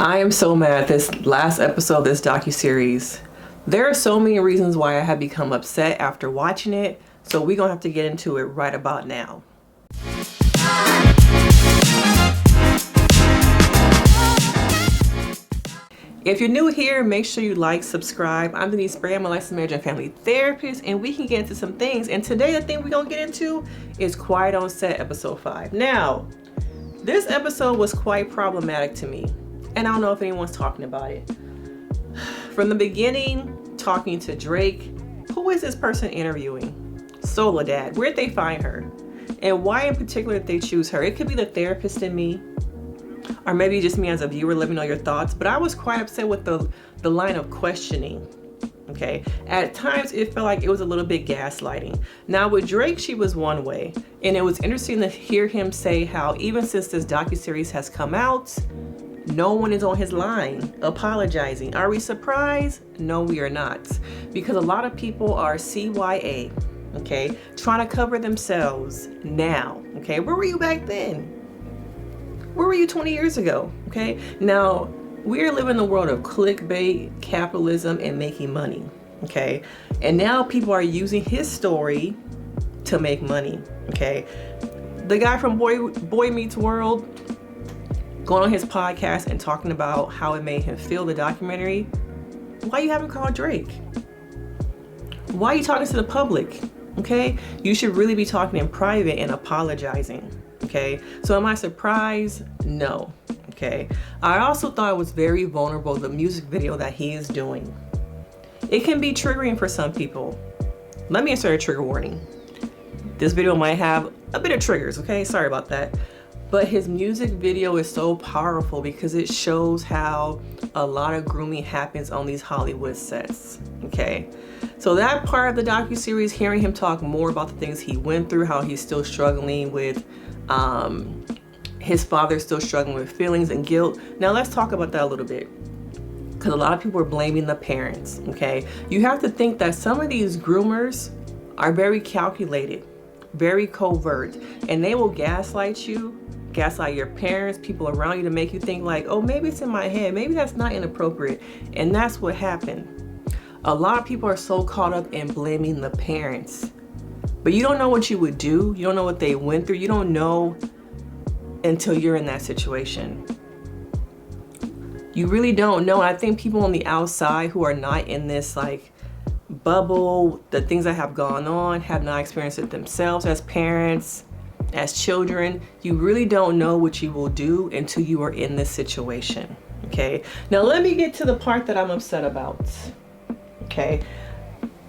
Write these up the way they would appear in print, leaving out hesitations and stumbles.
I am so mad at this last episode of this docuseries. There are so many reasons why I have become upset after watching it, so we're gonna have to get into it right about now. If you're new here, make sure you like, subscribe. I'm Denise, Brady. I'm a licensed marriage and family therapist, and we can get into some things. And today, the thing we're gonna get into is Quiet on Set, episode 5. Now, this episode was quite problematic to me, and I don't know if anyone's talking about it. From the beginning, talking to Drake, who is this person interviewing? Soledad. Where'd they find her? And why in particular did they choose her? It could be the therapist in me, or maybe just me as a viewer. Let me know your thoughts. But I was quite upset with the line of questioning. Okay, at times it felt like it was a little bit gaslighting. Now with Drake, she was one way, and it was interesting to hear him say how even since this docuseries has come out, no one is on his line apologizing. Are we surprised? No, we are not, because a lot of people are CYA, okay, trying to cover themselves now. Okay, where were you back then? Where were you 20 years ago? Okay, now we're living in the world of clickbait, capitalism, and making money. Okay, and now people are using his story to make money. Okay, the guy from Boy Meets World going on his podcast and talking about how it made him feel, the documentary. Why you haven't called Drake? Why are you talking to the public? Okay, you should really be talking in private and apologizing. Okay, so am I surprised? No. Okay, I also thought it was very vulnerable, the music video that he is doing. It can be triggering for some people. Let me insert a trigger warning. This video might have a bit of triggers, okay? Sorry about that. But his music video is so powerful because it shows how a lot of grooming happens on these Hollywood sets, okay? So that part of the docuseries, hearing him talk more about the things he went through, how he's still struggling with, his father's still struggling with feelings and guilt. Now let's talk about that a little bit, because a lot of people are blaming the parents, okay? You have to think that some of these groomers are very calculated, very covert, and they will gaslight you, gaslight your parents, people around you, to make you think like, oh, maybe it's in my head, maybe that's not inappropriate. And that's what happened. A lot of people are so caught up in blaming the parents, but you don't know what you would do. You don't know what they went through. You don't know until you're in that situation. You really don't know. I think people on the outside who are not in this like bubble, the things that have gone on, have not experienced it themselves as parents, as children. You really don't know what you will do until you are in this situation. Okay, now let me get to the part that I'm upset about. Okay,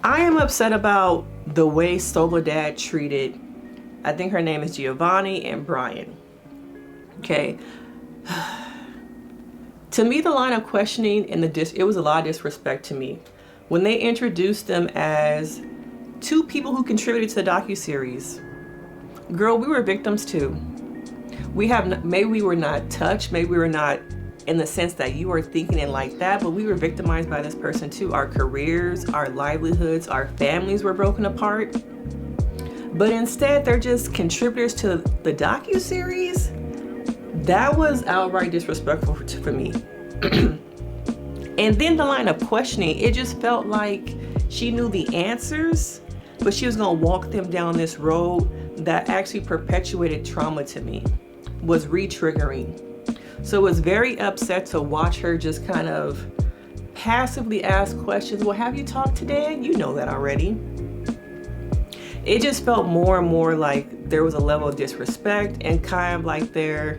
I am upset about the way Soledad treated, I think her name is Giovanni and Brian. Okay, to me, the line of questioning and it was a lot of disrespect to me when they introduced them as two people who contributed to the docuseries. Girl, we were victims too. Maybe we were not touched, maybe we were not in the sense that you were thinking it like that, but we were victimized by this person too. Our careers, our livelihoods, our families were broken apart. But instead, they're just contributors to the docuseries. That was outright disrespectful for me. And then the line of questioning, it just felt like she knew the answers, but she was gonna walk them down this road that actually perpetuated trauma to me, was re-triggering. So it was very upset to watch her just kind of passively ask questions. Well, have you talked to Dad? You know that already. It just felt more and more like there was a level of disrespect and kind of like I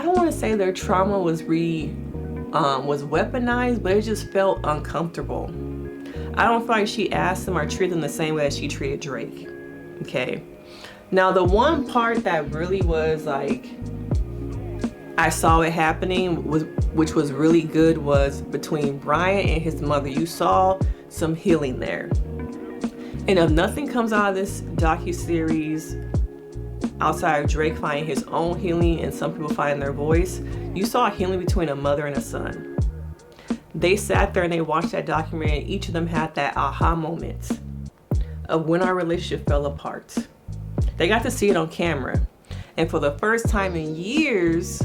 don't want to say their trauma was weaponized, but it just felt uncomfortable. I don't feel like she asked them or treated them the same way as she treated Drake. Okay. Now the one part that really was like, I saw it happening, which was really good, was between Brian and his mother. You saw some healing there. And if nothing comes out of this docuseries, outside of Drake finding his own healing and some people finding their voice, you saw a healing between a mother and a son. They sat there and they watched that documentary, and each of them had that aha moment of when our relationship fell apart. They got to see it on camera. And for the first time in years,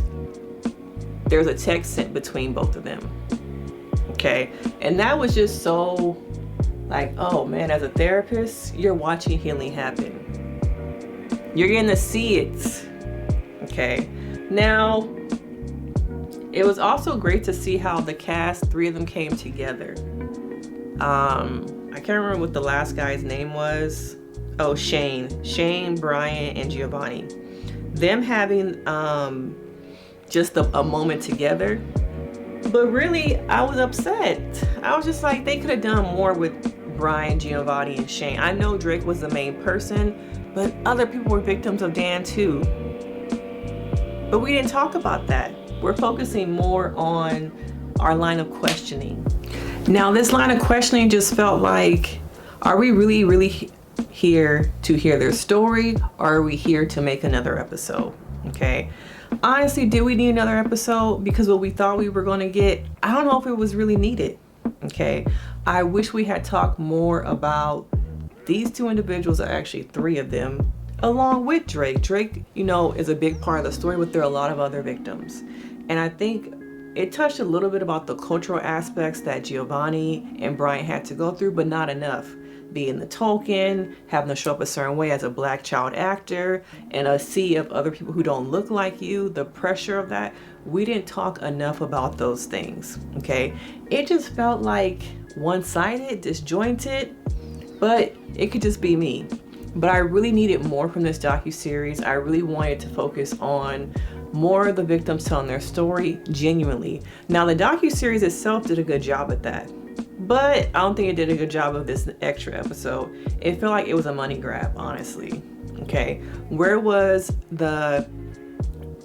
there's a text sent between both of them. Okay, and that was just so like, oh man, as a therapist, you're watching healing happen. You're getting to see it. Okay, now it was also great to see how the cast, 3 of them, came together. I can't remember what the last guy's name was. Oh, Shane, Brian, and Giovanni. Them having just a moment together. But really, I was upset. I was just like, they could have done more with Brian, Giovanni, and Shane. I know Drake was the main person, but other people were victims of Dan too. But we didn't talk about that. We're focusing more on our line of questioning. Now, this line of questioning just felt like, are we really here to hear their story, or are we here to make another episode? Okay. Honestly, did we need another episode? Because what we thought we were going to get, I don't know if it was really needed. Okay. I wish we had talked more about these 2 individuals, or actually 3 of them, along with Drake. Drake, is a big part of the story, but there are a lot of other victims. And I think it touched a little bit about the cultural aspects that Giovanni and Brian had to go through, but not enough. Being the token, having to show up a certain way as a Black child actor, and a sea of other people who don't look like you, the pressure of that. We didn't talk enough about those things, okay? It just felt like one-sided, disjointed, but it could just be me. But I really needed more from this docuseries. I really wanted to focus on more of the victims telling their story genuinely. Now, the docuseries itself did a good job at that, but I don't think it did a good job of this extra episode. It felt like it was a money grab, honestly. Okay, where was the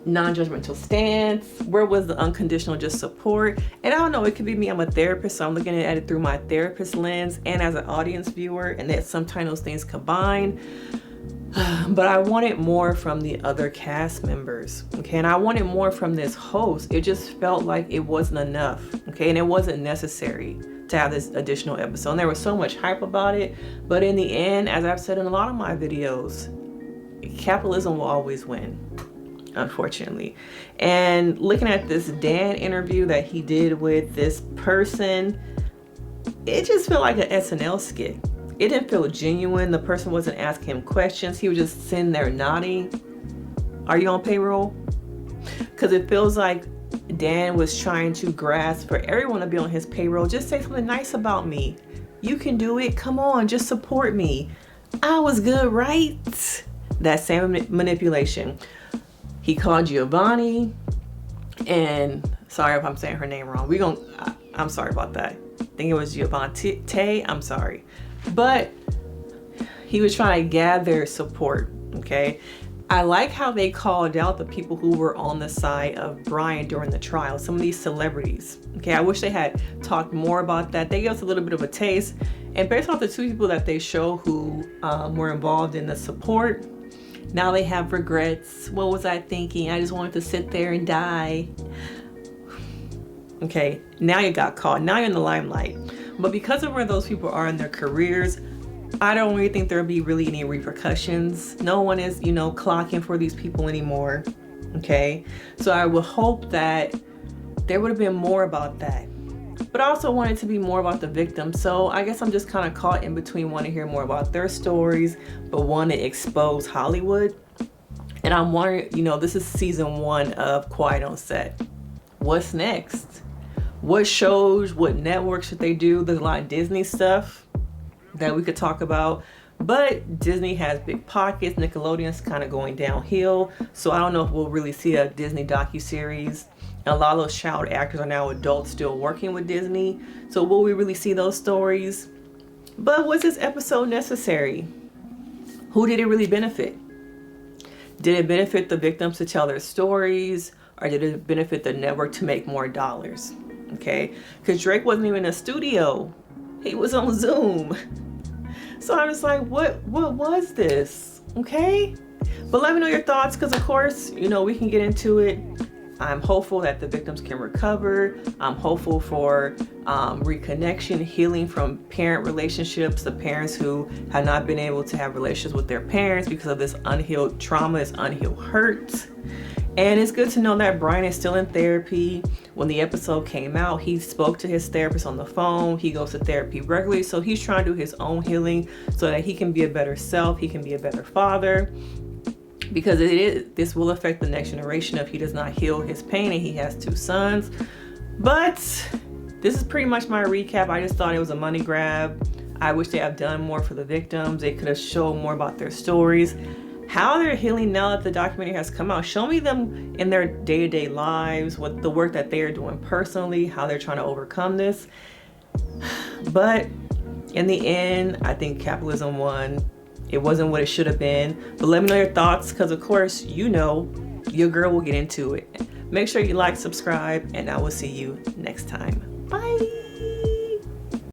non-judgmental stance? Where was the unconditional just support? And I don't know, it could be me. I'm a therapist, so I'm looking at it through my therapist lens and as an audience viewer, and that sometimes those things combine. But I wanted more from the other cast members, okay? And I wanted more from this host. It just felt like it wasn't enough, okay? And it wasn't necessary to have this additional episode. And there was so much hype about it, but in the end, as I've said in a lot of my videos, capitalism will always win, unfortunately. And looking at this Dan interview that he did with this person, it just felt like an SNL skit. It didn't feel genuine. The person wasn't asking him questions. He was just sitting there nodding. Are you on payroll? Because it feels like Dan was trying to grasp for everyone to be on his payroll. Just say something nice about me. You can do it. Come on, just support me. I was good, right? That same manipulation. He called Giovanni, and sorry if I'm saying her name wrong. I'm sorry about that. I think it was Giovanni. I'm sorry. But he was trying to gather support, okay? I like how they called out the people who were on the side of Brian during the trial, some of these celebrities, okay? I wish they had talked more about that. They gave us a little bit of a taste. And based off the 2 people that they show who were involved in the support, now they have regrets. What was I thinking? I just wanted to sit there and die. Okay, now you got caught. Now you're in the limelight. But because of where those people are in their careers, I don't really think there'll be really any repercussions. No one is, clocking for these people anymore. Okay, so I would hope that there would have been more about that. But I also wanted to be more about the victims. So I guess I'm just kind of caught in between wanting to hear more about their stories, but want to expose Hollywood. And I'm wondering, this is season 1 of Quiet on Set. What's next? What shows, what networks should they do? There's a lot of Disney stuff that we could talk about, but Disney has big pockets. Nickelodeon's kind of going downhill, so I don't know if we'll really see a Disney docuseries. And a lot of those child actors are now adults still working with Disney, so will we really see those stories? But was this episode necessary? Who did it really benefit? Did it benefit the victims to tell their stories, or did it benefit the network to make more dollars? Okay, because Drake wasn't even in a studio. He was on Zoom. So I'm just like, what was this? Okay, but let me know your thoughts, because of course, we can get into it. I'm hopeful that the victims can recover. I'm hopeful for reconnection, healing from parent relationships, the parents who have not been able to have relationships with their parents because of this unhealed trauma, this unhealed hurt. And it's good to know that Brian is still in therapy. When the episode came out, he spoke to his therapist on the phone. He goes to therapy regularly. So he's trying to do his own healing so that he can be a better self. He can be a better father. Because this will affect the next generation if he does not heal his pain, and he has 2 sons. But this is pretty much my recap. I just thought it was a money grab. I wish they have done more for the victims. They could have shown more about their stories, how they're healing now that the documentary has come out. Show me them in their day-to-day lives, what the work that they're doing personally, how they're trying to overcome this. But in the end, I think capitalism won. It wasn't what it should have been. But let me know your thoughts, because of course, you know, your girl will get into it. Make sure you like, subscribe, and I will see you next time. Bye.